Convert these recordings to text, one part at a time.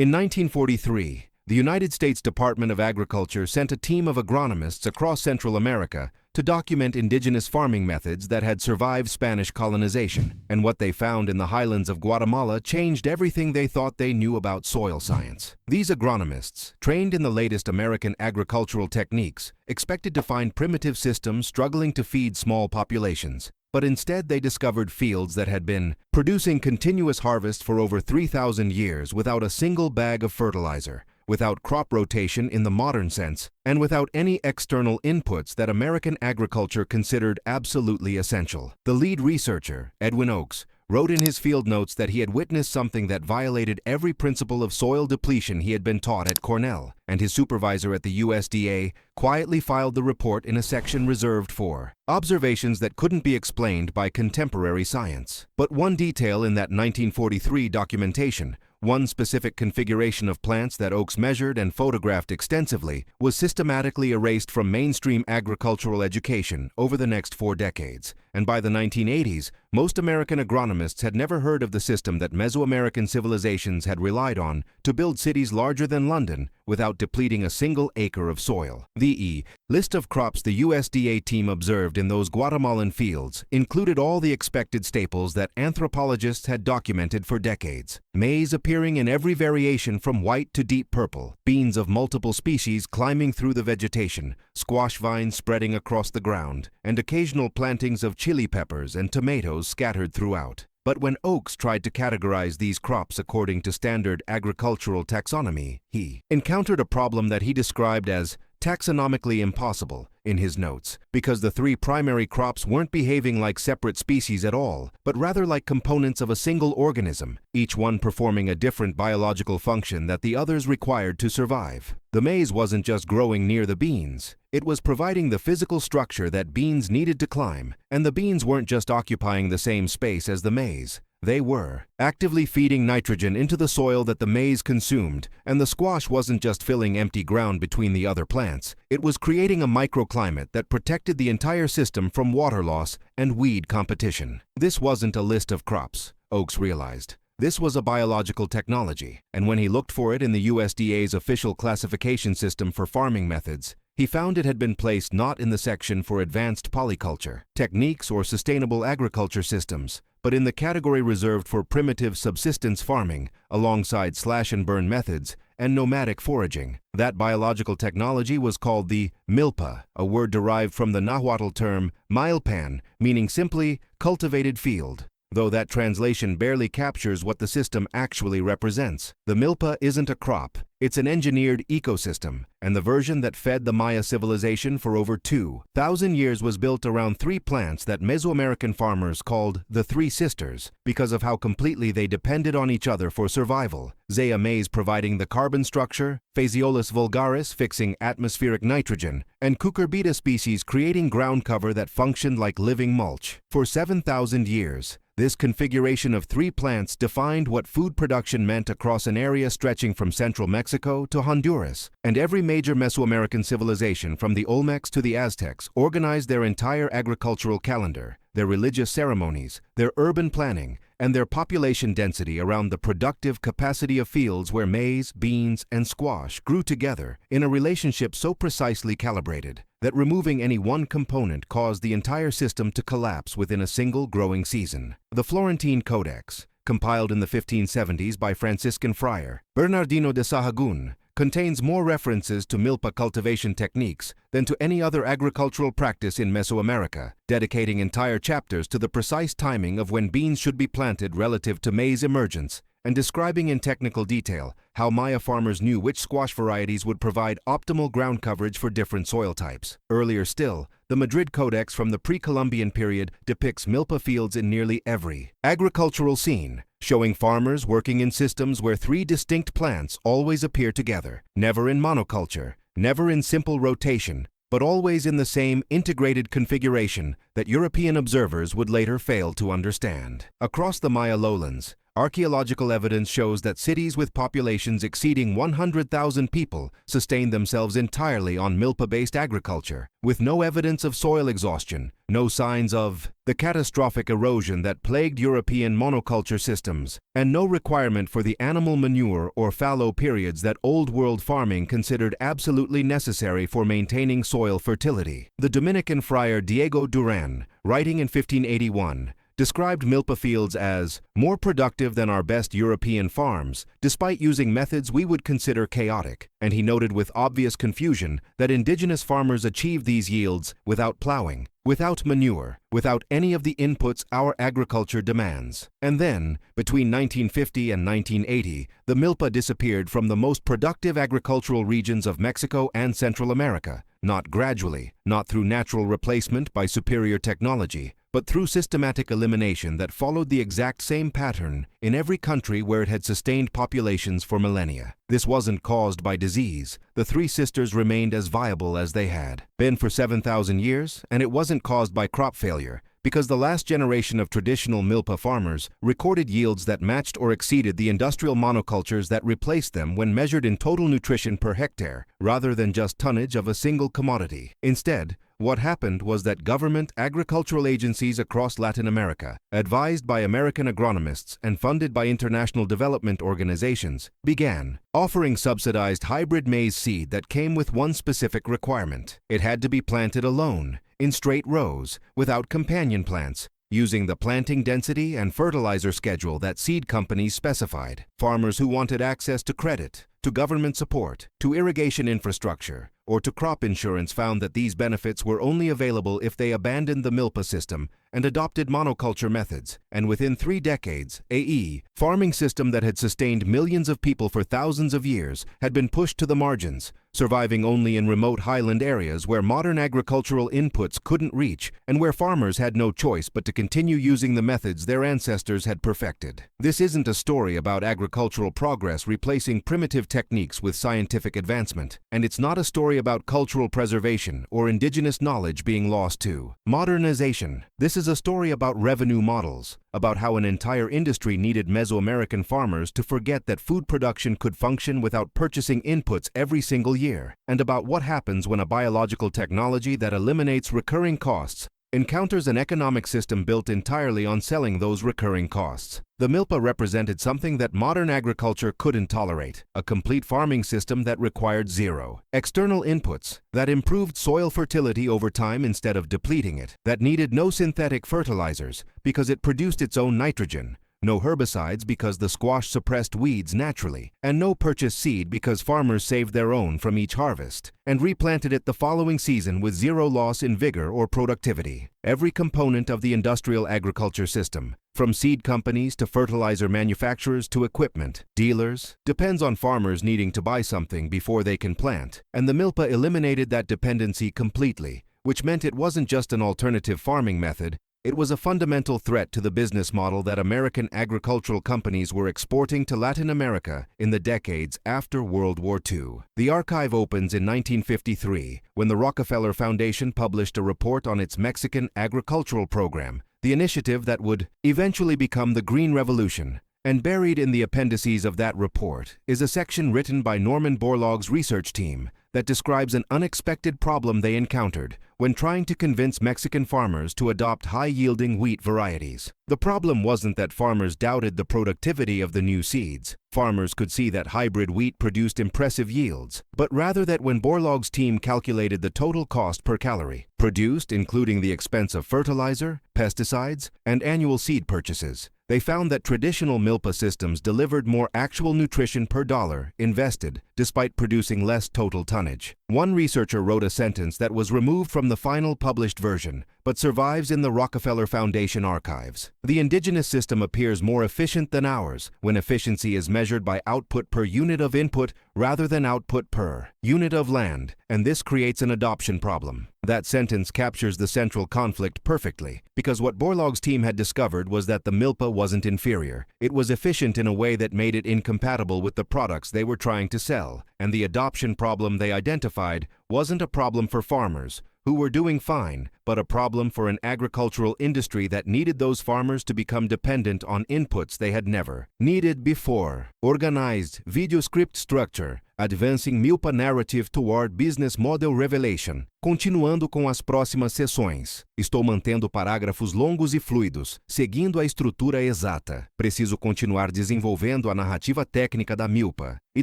In 1943, the United States Department of Agriculture sent a team of agronomists across Central America to document indigenous farming methods that had survived Spanish colonization, and what they found in the highlands of Guatemala changed everything they thought they knew about soil science. These agronomists, trained in the latest American agricultural techniques, expected to find primitive systems struggling to feed small populations. But instead they discovered fields that had been producing continuous harvest for over 3,000 years without a single bag of fertilizer, without crop rotation in the modern sense, and without any external inputs that American agriculture considered absolutely essential. The lead researcher, Edwin Oakes, wrote in his field notes that he had witnessed something that violated every principle of soil depletion he had been taught at Cornell, and his supervisor at the USDA quietly filed the report in a section reserved for observations that couldn't be explained by contemporary science. But one detail in that 1943 documentation, one specific configuration of plants that Oakes measured and photographed extensively, was systematically erased from mainstream agricultural education over the next 4 decades. And by the 1980s, most American agronomists had never heard of the system that Mesoamerican civilizations had relied on to build cities larger than London without depleting a single acre of soil. The list of crops the USDA team observed in those Guatemalan fields included all the expected staples that anthropologists had documented for decades. Maize appearing in every variation from white to deep purple, beans of multiple species climbing through the vegetation, squash vines spreading across the ground, and occasional plantings of chili peppers and tomatoes scattered throughout. But when Oakes tried to categorize these crops according to standard agricultural taxonomy, he encountered a problem that he described as taxonomically impossible in his notes, because the 3 primary crops weren't behaving like separate species at all, but rather like components of a single organism, each one performing a different biological function that the others required to survive. The maize wasn't just growing near the beans, it was providing the physical structure that beans needed to climb, and the beans weren't just occupying the same space as the maize. They were actively feeding nitrogen into the soil that the maize consumed, and the squash wasn't just filling empty ground between the other plants. It was creating a microclimate that protected the entire system from water loss and weed competition. This wasn't a list of crops, Oakes realized. This was a biological technology, and when he looked for it in the USDA's official classification system for farming methods, he found it had been placed not in the section for advanced polyculture, techniques, or sustainable agriculture systems, but in the category reserved for primitive subsistence farming, alongside slash-and-burn methods and nomadic foraging. That biological technology was called the Milpa, a word derived from the Nahuatl term milpan, meaning simply cultivated field. Though that translation barely captures what the system actually represents. The Milpa isn't a crop, it's an engineered ecosystem, and the version that fed the Maya civilization for over 2,000 years was built around 3 plants that Mesoamerican farmers called the 3 sisters because of how completely they depended on each other for survival. Zea maize providing the carbon structure, Phaseolus vulgaris fixing atmospheric nitrogen, and Cucurbita species creating ground cover that functioned like living mulch. For 7,000 years, this configuration of 3 plants defined what food production meant across an area stretching from central Mexico to Honduras, and every major Mesoamerican civilization from the Olmecs to the Aztecs organized their entire agricultural calendar, their religious ceremonies, their urban planning, and their population density around the productive capacity of fields where maize, beans, and squash grew together in a relationship so precisely calibrated that removing any one component caused the entire system to collapse within a single growing season. The Florentine Codex, compiled in the 1570s by Franciscan friar Bernardino de Sahagún, contains more references to milpa cultivation techniques than to any other agricultural practice in Mesoamerica, dedicating entire chapters to the precise timing of when beans should be planted relative to maize emergence, and describing in technical detail how Maya farmers knew which squash varieties would provide optimal ground coverage for different soil types. Earlier still, the Madrid Codex from the pre-Columbian period depicts milpa fields in nearly every agricultural scene, showing farmers working in systems where 3 distinct plants always appear together, never in monoculture, never in simple rotation, but always in the same integrated configuration that European observers would later fail to understand. Across the Maya lowlands, Archaeological evidence shows that cities with populations exceeding 100,000 people sustained themselves entirely on milpa-based agriculture, with no evidence of soil exhaustion, no signs of the catastrophic erosion that plagued European monoculture systems, and no requirement for the animal manure or fallow periods that Old World farming considered absolutely necessary for maintaining soil fertility. The Dominican friar Diego Duran, writing in 1581, described milpa fields as more productive than our best European farms, despite using methods we would consider chaotic, and he noted with obvious confusion that indigenous farmers achieved these yields without plowing, without manure, without any of the inputs our agriculture demands. And then, between 1950 and 1980, the milpa disappeared from the most productive agricultural regions of Mexico and Central America, not gradually, not through natural replacement by superior technology, but through systematic elimination that followed the exact same pattern in every country where it had sustained populations for millennia. This wasn't caused by disease. The Three Sisters remained as viable as they had been for 7,000 years, and it wasn't caused by crop failure, because the last generation of traditional milpa farmers recorded yields that matched or exceeded the industrial monocultures that replaced them when measured in total nutrition per hectare, rather than just tonnage of a single commodity. Instead, what happened was that government agricultural agencies across Latin America, advised by American agronomists and funded by international development organizations, began offering subsidized hybrid maize seed that came with one specific requirement. It had to be planted alone, in straight rows, without companion plants, using the planting density and fertilizer schedule that seed companies specified. Farmers who wanted access to credit, to government support, to irrigation infrastructure, or to crop insurance found that these benefits were only available if they abandoned the milpa system and adopted monoculture methods. And within 3 decades, AE, farming system that had sustained millions of people for thousands of years, had been pushed to the margins, surviving only in remote highland areas where modern agricultural inputs couldn't reach and where farmers had no choice but to continue using the methods their ancestors had perfected. This isn't a story about agricultural progress replacing primitive techniques with scientific advancement, and it's not a story about cultural preservation or indigenous knowledge being lost to modernization. This is a story about revenue models, about how an entire industry needed Mesoamerican farmers to forget that food production could function without purchasing inputs every single year, and about what happens when a biological technology that eliminates recurring costs encounters an economic system built entirely on selling those recurring costs. The milpa represented something that modern agriculture couldn't tolerate, a complete farming system that required zero external inputs, that improved soil fertility over time instead of depleting it, that needed no synthetic fertilizers because it produced its own nitrogen, no herbicides because the squash suppressed weeds naturally, and no purchased seed because farmers saved their own from each harvest and replanted it the following season with zero loss in vigor or productivity. Every component of the industrial agriculture system, from seed companies to fertilizer manufacturers to equipment, dealers, depends on farmers needing to buy something before they can plant, and the milpa eliminated that dependency completely, which meant it wasn't just an alternative farming method. It was a fundamental threat to the business model that American agricultural companies were exporting to Latin America in the decades after World War II. The archive opens in 1953, when the Rockefeller Foundation published a report on its Mexican agricultural program, the initiative that would eventually become the Green Revolution. And buried in the appendices of that report is a section written by Norman Borlaug's research team that describes an unexpected problem they encountered when trying to convince Mexican farmers to adopt high-yielding wheat varieties. The problem wasn't that farmers doubted the productivity of the new seeds. Farmers could see that hybrid wheat produced impressive yields, but rather that when Borlaug's team calculated the total cost per calorie produced, including the expense of fertilizer, pesticides, and annual seed purchases, they found that traditional milpa systems delivered more actual nutrition per dollar invested despite producing less total tonnage. One researcher wrote a sentence that was removed from the final published version, but survives in the Rockefeller Foundation archives. The indigenous system appears more efficient than ours when efficiency is measured by output per unit of input rather than output per unit of land, and this creates an adoption problem. That sentence captures the central conflict perfectly, because what Borlaug's team had discovered was that the milpa wasn't inferior. It was efficient in a way that made it incompatible with the products they were trying to sell, and the adoption problem they identified wasn't a problem for farmers, who were doing fine, but a problem for an agricultural industry that needed those farmers to become dependent on inputs they had never needed before. Organized video script structure, advancing Milpa narrative toward business model revelation. Continuando com as próximas sessões. Estou mantendo parágrafos longos e fluidos, seguindo a estrutura exata. Preciso continuar desenvolvendo a narrativa técnica da Milpa. E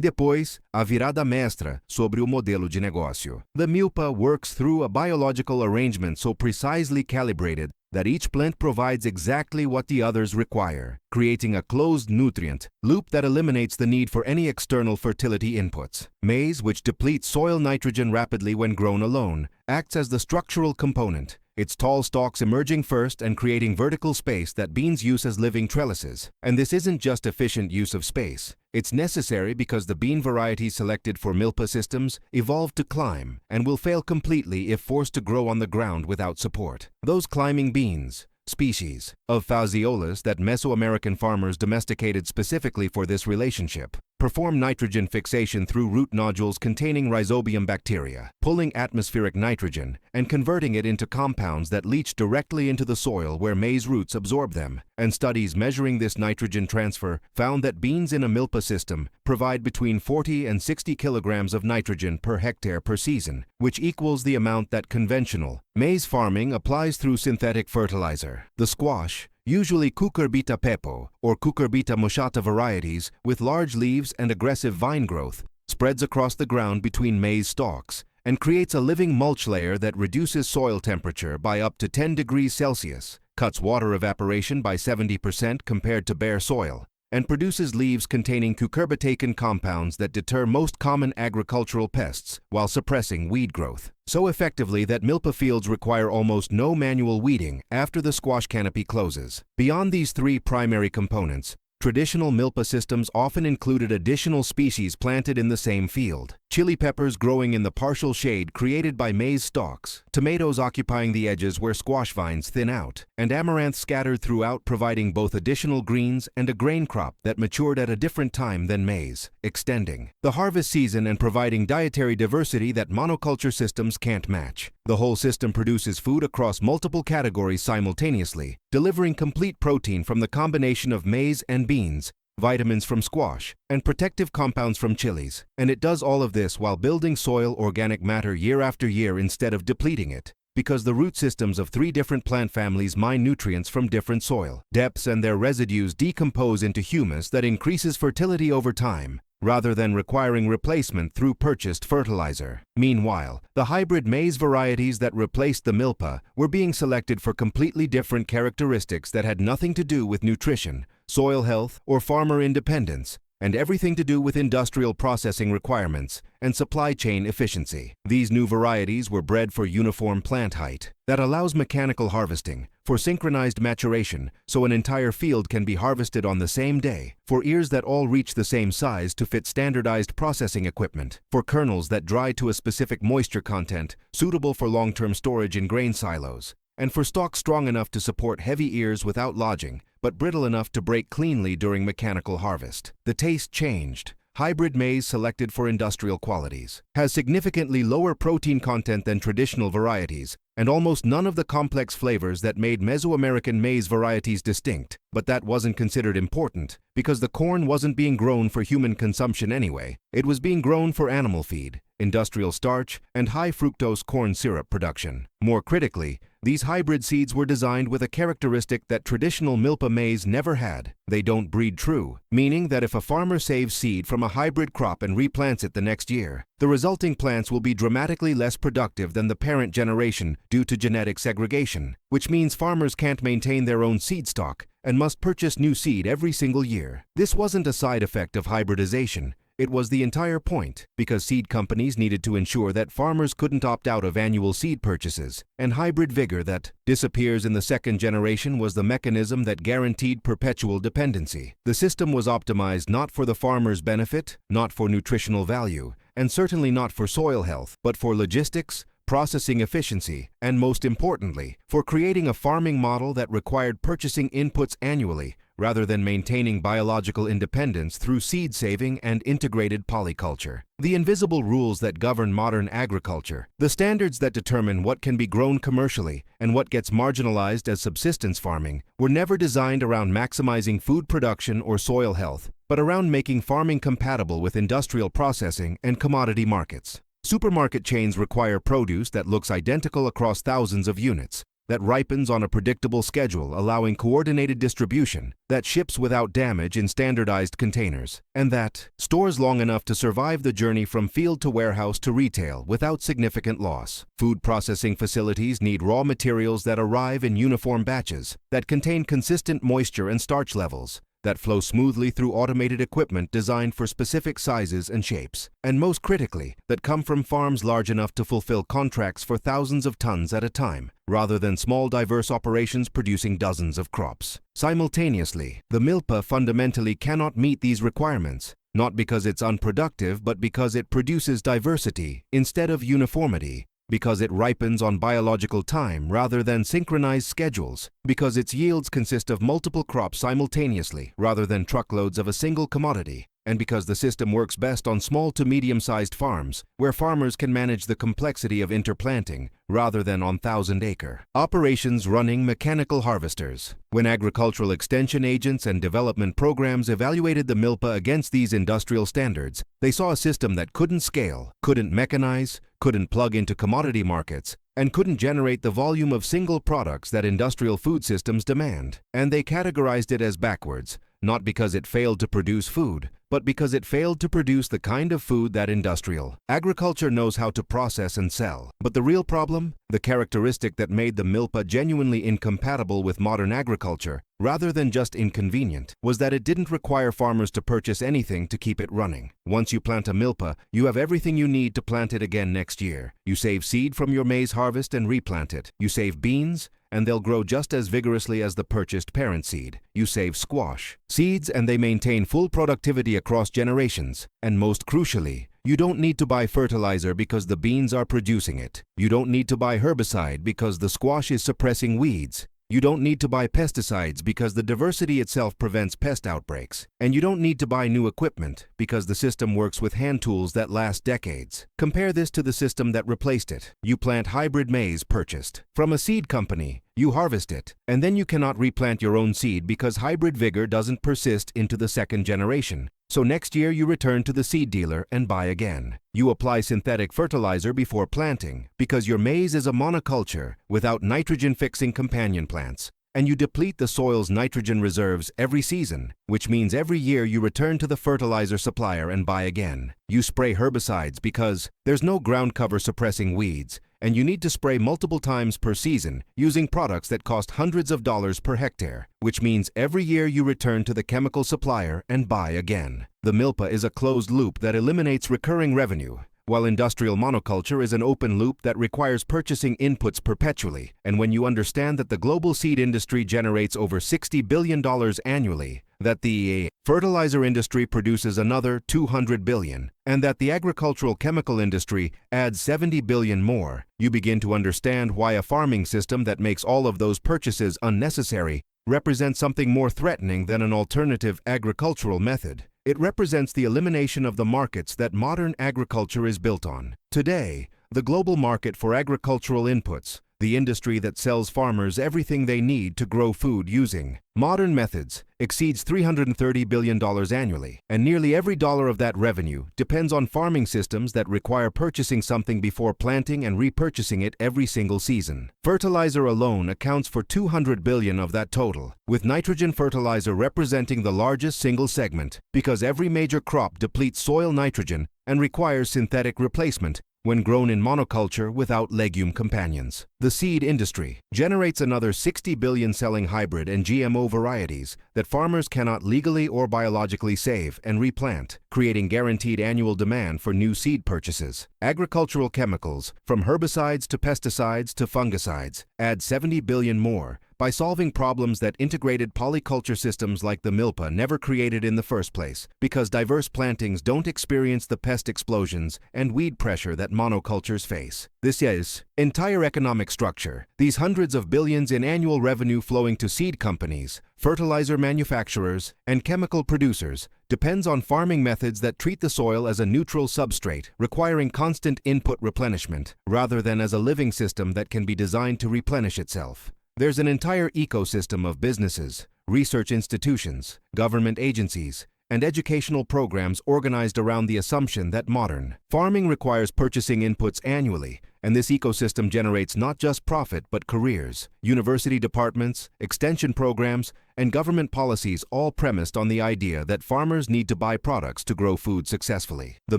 depois, a virada mestra sobre o modelo de negócio. The Milpa works through a biological arrangement so precisely calibrated that each plant provides exactly what the others require, creating a closed nutrient loop that eliminates the need for any external fertility inputs. Maize, which depletes soil nitrogen rapidly when grown alone, acts as the structural component, its tall stalks emerging first and creating vertical space that beans use as living trellises. And this isn't just efficient use of space. It's necessary because the bean varieties selected for Milpa systems evolved to climb and will fail completely if forced to grow on the ground without support. Those climbing beans, species of phaseolus that Mesoamerican farmers domesticated specifically for this relationship, perform nitrogen fixation through root nodules containing rhizobium bacteria, pulling atmospheric nitrogen and converting it into compounds that leach directly into the soil where maize roots absorb them. And studies measuring this nitrogen transfer found that beans in a Milpa system provide between 40 and 60 kilograms of nitrogen per hectare per season, which equals the amount that conventional maize farming applies through synthetic fertilizer. The squash, usually cucurbita pepo or cucurbita moschata varieties with large leaves and aggressive vine growth, spreads across the ground between maize stalks and creates a living mulch layer that reduces soil temperature by up to 10 degrees Celsius, cuts water evaporation by 70% compared to bare soil, and produces leaves containing cucurbitaceous compounds that deter most common agricultural pests while suppressing weed growth. So effectively that Milpa fields require almost no manual weeding after the squash canopy closes. Beyond these three primary components, traditional Milpa systems often included additional species planted in the same field. Chili peppers growing in the partial shade created by maize stalks, tomatoes occupying the edges where squash vines thin out, and amaranth scattered throughout providing both additional greens and a grain crop that matured at a different time than maize, extending the harvest season and providing dietary diversity that monoculture systems can't match. The whole system produces food across multiple categories simultaneously, delivering complete protein from the combination of maize and beans, vitamins from squash, and protective compounds from chilies. And it does all of this while building soil organic matter year after year instead of depleting it, because the root systems of three different plant families mine nutrients from different soil depths and their residues decompose into humus that increases fertility over time, rather than requiring replacement through purchased fertilizer. Meanwhile, the hybrid maize varieties that replaced the Milpa were being selected for completely different characteristics that had nothing to do with nutrition, soil health, or farmer independence, and everything to do with industrial processing requirements and supply chain efficiency. These new varieties were bred for uniform plant height that allows mechanical harvesting, for synchronized maturation so an entire field can be harvested on the same day, for ears that all reach the same size to fit standardized processing equipment, for kernels that dry to a specific moisture content suitable for long-term storage in grain silos, and for stalks strong enough to support heavy ears without lodging, but brittle enough to break cleanly during mechanical harvest. The taste changed. Hybrid maize selected for industrial qualities has significantly lower protein content than traditional varieties and almost none of the complex flavors that made Mesoamerican maize varieties distinct. But that wasn't considered important because the corn wasn't being grown for human consumption anyway. It was being grown for animal feed, industrial starch, and high fructose corn syrup production. More critically, these hybrid seeds were designed with a characteristic that traditional Milpa maize never had. They don't breed true, meaning that if a farmer saves seed from a hybrid crop and replants it the next year, the resulting plants will be dramatically less productive than the parent generation due to genetic segregation, which means farmers can't maintain their own seed stock and must purchase new seed every single year. This wasn't a side effect of hybridization. It was the entire point, because seed companies needed to ensure that farmers couldn't opt out of annual seed purchases, and hybrid vigor that disappears in the second generation was the mechanism that guaranteed perpetual dependency. The system was optimized not for the farmer's benefit, not for nutritional value, and certainly not for soil health, but for logistics, processing efficiency, and most importantly, for creating a farming model that required purchasing inputs annually, rather than maintaining biological independence through seed saving and integrated polyculture. The invisible rules that govern modern agriculture, the standards that determine what can be grown commercially and what gets marginalized as subsistence farming, were never designed around maximizing food production or soil health, but around making farming compatible with industrial processing and commodity markets. Supermarket chains require produce that looks identical across thousands of units, that ripens on a predictable schedule allowing coordinated distribution, that ships without damage in standardized containers, and that stores long enough to survive the journey from field to warehouse to retail without significant loss. Food processing facilities need raw materials that arrive in uniform batches, that contain consistent moisture and starch levels, that flow smoothly through automated equipment designed for specific sizes and shapes, and most critically, that come from farms large enough to fulfill contracts for thousands of tons at a time, rather than small diverse operations producing dozens of crops. Simultaneously, the Milpa fundamentally cannot meet these requirements, not because it's unproductive, but because it produces diversity instead of uniformity, because it ripens on biological time rather than synchronized schedules, because its yields consist of multiple crops simultaneously rather than truckloads of a single commodity, and because the system works best on small to medium-sized farms, where farmers can manage the complexity of interplanting rather than on thousand-acre operations running mechanical harvesters. When agricultural extension agents and development programs evaluated the Milpa against these industrial standards, they saw a system that couldn't scale, couldn't mechanize, couldn't plug into commodity markets, and couldn't generate the volume of single products that industrial food systems demand. And they categorized it as backwards, not because it failed to produce food, but because it failed to produce the kind of food that industrial agriculture knows how to process and sell. But the real problem, the characteristic that made the Milpa genuinely incompatible with modern agriculture, rather than just inconvenient, was that it didn't require farmers to purchase anything to keep it running. Once you plant a Milpa, you have everything you need to plant it again next year. You save seed from your maize harvest and replant it. You save beans, and they'll grow just as vigorously as the purchased parent seed. You save squash seeds, and they maintain full productivity across generations. And most crucially, you don't need to buy fertilizer because the beans are producing it. You don't need to buy herbicide because the squash is suppressing weeds. You don't need to buy pesticides because the diversity itself prevents pest outbreaks. And you don't need to buy new equipment because the system works with hand tools that last decades. Compare this to the system that replaced it. You plant hybrid maize purchased from a seed company. You harvest it, and then you cannot replant your own seed because hybrid vigor doesn't persist into the second generation. So next year you return to the seed dealer and buy again. You apply synthetic fertilizer before planting because your maize is a monoculture without nitrogen-fixing companion plants. And you deplete the soil's nitrogen reserves every season, which means every year you return to the fertilizer supplier and buy again. You spray herbicides because there's no ground cover suppressing weeds, and you need to spray multiple times per season using products that cost hundreds of dollars per hectare, which means every year you return to the chemical supplier and buy again. The Milpa is a closed loop that eliminates recurring revenue, while industrial monoculture is an open loop that requires purchasing inputs perpetually. And when you understand that the global seed industry generates over $60 billion annually, that the fertilizer industry produces another $200 billion, and that the agricultural chemical industry adds $70 billion more, you begin to understand why a farming system that makes all of those purchases unnecessary represents something more threatening than an alternative agricultural method. It represents the elimination of the markets that modern agriculture is built on. Today, the global market for agricultural inputs, the industry that sells farmers everything they need to grow food using modern methods, exceeds $330 billion annually, and nearly every dollar of that revenue depends on farming systems that require purchasing something before planting and repurchasing it every single season. Fertilizer alone accounts for $200 billion of that total, with nitrogen fertilizer representing the largest single segment, because every major crop depletes soil nitrogen and requires synthetic replacement when grown in monoculture without legume companions. The seed industry generates another $60 billion selling hybrid and GMO varieties that farmers cannot legally or biologically save and replant, creating guaranteed annual demand for new seed purchases. Agricultural chemicals, from herbicides to pesticides to fungicides, add $70 billion more by solving problems that integrated polyculture systems like the Milpa never created in the first place, because diverse plantings don't experience the pest explosions and weed pressure that monocultures face. This is entire economic structure, these hundreds of billions in annual revenue flowing to seed companies, fertilizer manufacturers, and chemical producers, depends on farming methods that treat the soil as a neutral substrate, requiring constant input replenishment, rather than as a living system that can be designed to replenish itself. There's an entire ecosystem of businesses, research institutions, government agencies, and educational programs organized around the assumption that modern farming requires purchasing inputs annually, and this ecosystem generates not just profit but careers, university departments, extension programs, and government policies all premised on the idea that farmers need to buy products to grow food successfully. The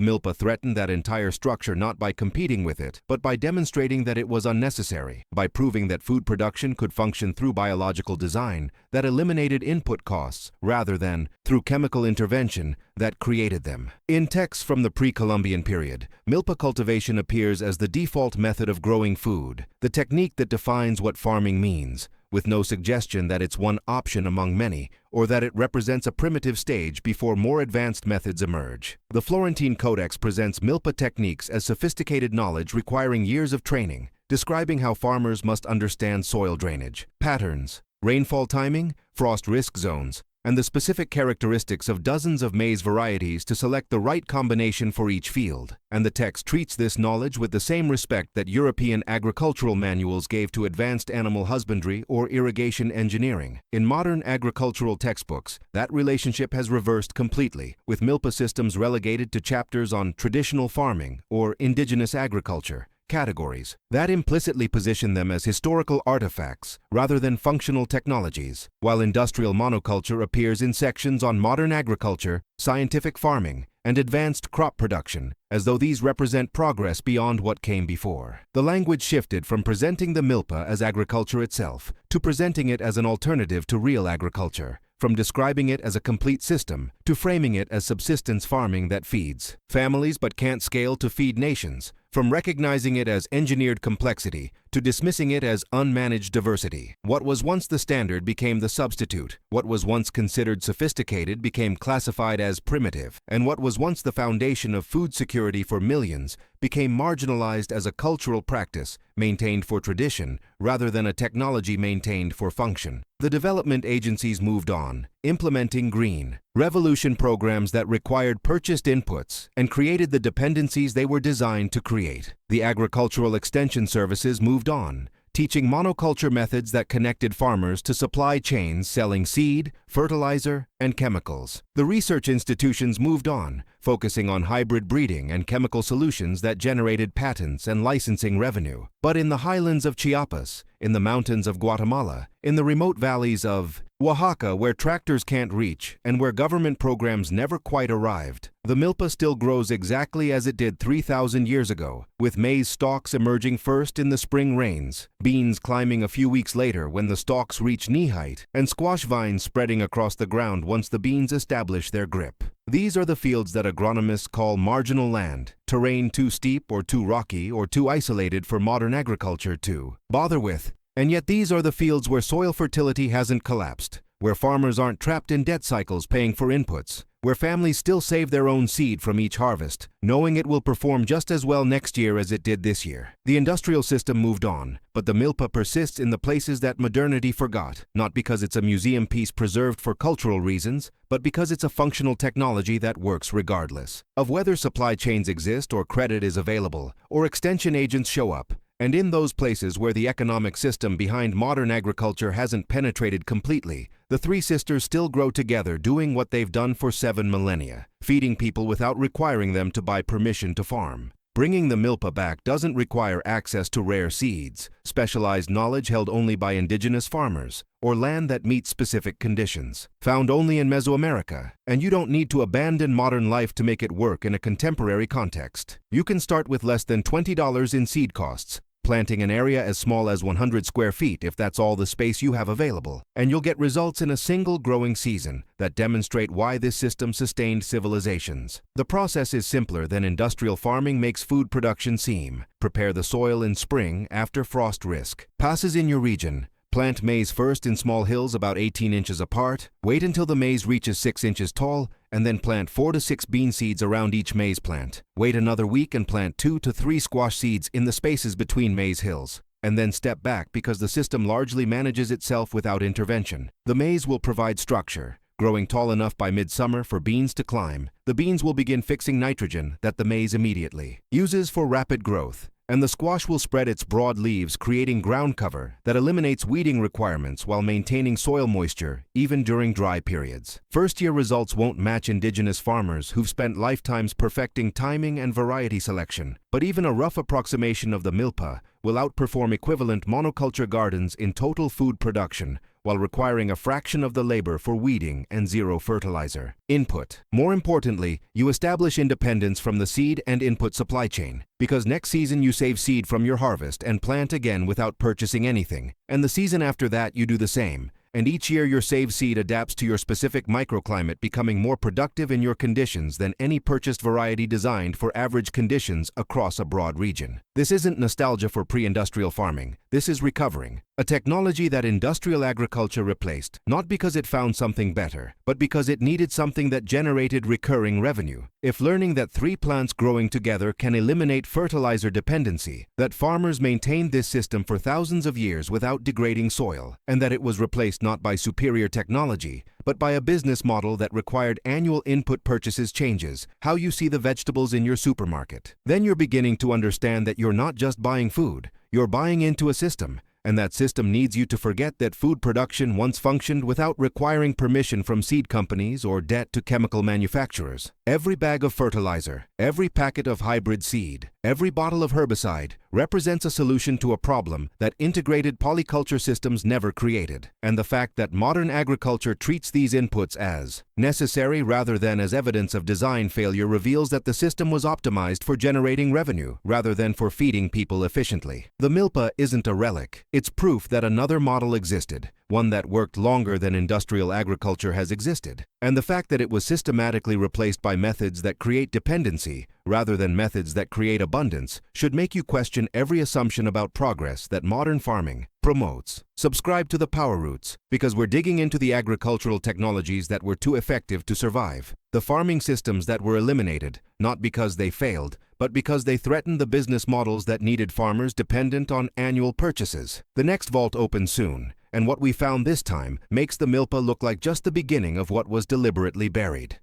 Milpa threatened that entire structure not by competing with it, but by demonstrating that it was unnecessary, by proving that food production could function through biological design that eliminated input costs rather than, through chemical intervention, that created them. In texts from the pre-Columbian period, Milpa cultivation appears as the default method of growing food, the technique that defines what farming means, with no suggestion that it's one option among many, or that it represents a primitive stage before more advanced methods emerge. The Florentine Codex presents Milpa techniques as sophisticated knowledge requiring years of training, describing how farmers must understand soil drainage, patterns, rainfall timing, frost risk zones, and the specific characteristics of dozens of maize varieties to select the right combination for each field. And the text treats this knowledge with the same respect that European agricultural manuals gave to advanced animal husbandry or irrigation engineering. In modern agricultural textbooks, that relationship has reversed completely, with Milpa systems relegated to chapters on traditional farming or indigenous agriculture, categories that implicitly position them as historical artifacts rather than functional technologies, while industrial monoculture appears in sections on modern agriculture, scientific farming, and advanced crop production, as though these represent progress beyond what came before. The language shifted from presenting the Milpa as agriculture itself to presenting it as an alternative to real agriculture, from describing it as a complete system to framing it as subsistence farming that feeds families but can't scale to feed nations, from recognizing it as engineered complexity to dismissing it as unmanaged diversity. What was once the standard became the substitute. What was once considered sophisticated became classified as primitive. And what was once the foundation of food security for millions became marginalized as a cultural practice maintained for tradition rather than a technology maintained for function. The development agencies moved on, implementing green revolution programs that required purchased inputs and created the dependencies they were designed to create. The agricultural extension services moved on, teaching monoculture methods that connected farmers to supply chains selling seed, fertilizer, and chemicals. The research institutions moved on, focusing on hybrid breeding and chemical solutions that generated patents and licensing revenue. But in the highlands of Chiapas, in the mountains of Guatemala, in the remote valleys of Oaxaca where tractors can't reach and where government programs never quite arrived, the Milpa still grows exactly as it did 3,000 years ago, with maize stalks emerging first in the spring rains, beans climbing a few weeks later when the stalks reach knee height, and squash vines spreading across the ground once the beans establish their grip. These are the fields that agronomists call marginal land, terrain too steep or too rocky or too isolated for modern agriculture to bother with. And yet these are the fields where soil fertility hasn't collapsed, where farmers aren't trapped in debt cycles paying for inputs, where families still save their own seed from each harvest, knowing it will perform just as well next year as it did this year. The industrial system moved on, but the Milpa persists in the places that modernity forgot, not because it's a museum piece preserved for cultural reasons, but because it's a functional technology that works regardless of whether supply chains exist or credit is available, or extension agents show up. And in those places where the economic system behind modern agriculture hasn't penetrated completely, the three sisters still grow together doing what they've done for 7 millennia, feeding people without requiring them to buy permission to farm. Bringing the Milpa back doesn't require access to rare seeds, specialized knowledge held only by indigenous farmers, or land that meets specific conditions, found only in Mesoamerica. And you don't need to abandon modern life to make it work in a contemporary context. You can start with less than $20 in seed costs, planting an area as small as 100 square feet if that's all the space you have available, and you'll get results in a single growing season that demonstrate why this system sustained civilizations. The process is simpler than industrial farming makes food production seem. Prepare the soil in spring after frost risk passes in your region. Plant maize first in small hills about 18 inches apart, wait until the maize reaches 6 inches tall, and then plant 4 to 6 bean seeds around each maize plant. Wait another week and plant 2 to 3 squash seeds in the spaces between maize hills. And then step back because the system largely manages itself without intervention. The maize will provide structure, growing tall enough by midsummer for beans to climb. The beans will begin fixing nitrogen that the maize immediately uses for rapid growth. And the squash will spread its broad leaves, creating ground cover that eliminates weeding requirements while maintaining soil moisture even during dry periods. First-year results won't match indigenous farmers who've spent lifetimes perfecting timing and variety selection, but even a rough approximation of the Milpa will outperform equivalent monoculture gardens in total food production, while requiring a fraction of the labor for weeding and zero fertilizer. Input. More importantly, you establish independence from the seed and input supply chain, because next season you save seed from your harvest and plant again without purchasing anything, and the season after that you do the same. And each year your saved seed adapts to your specific microclimate, becoming more productive in your conditions than any purchased variety designed for average conditions across a broad region. This isn't nostalgia for pre-industrial farming. This is recovering. A technology that industrial agriculture replaced, not because it found something better, but because it needed something that generated recurring revenue. If learning that 3 plants growing together can eliminate fertilizer dependency, that farmers maintained this system for thousands of years without degrading soil, and that it was replaced not by superior technology, but by a business model that required annual input purchases changes how you see the vegetables in your supermarket. Then you're beginning to understand that you're not just buying food, you're buying into a system. And that system needs you to forget that food production once functioned without requiring permission from seed companies or debt to chemical manufacturers. Every bag of fertilizer, every packet of hybrid seed, every bottle of herbicide represents a solution to a problem that integrated polyculture systems never created. And the fact that modern agriculture treats these inputs as necessary rather than as evidence of design failure reveals that the system was optimized for generating revenue rather than for feeding people efficiently. The Milpa isn't a relic. It's proof that another model existed, one that worked longer than industrial agriculture has existed. And the fact that it was systematically replaced by methods that create dependency rather than methods that create abundance should make you question every assumption about progress that modern farming promotes. Subscribe to the Power Roots, because we're digging into the agricultural technologies that were too effective to survive. The farming systems that were eliminated, not because they failed, but because they threatened the business models that needed farmers dependent on annual purchases. The next vault opens soon, and what we found this time makes the Milpa look like just the beginning of what was deliberately buried.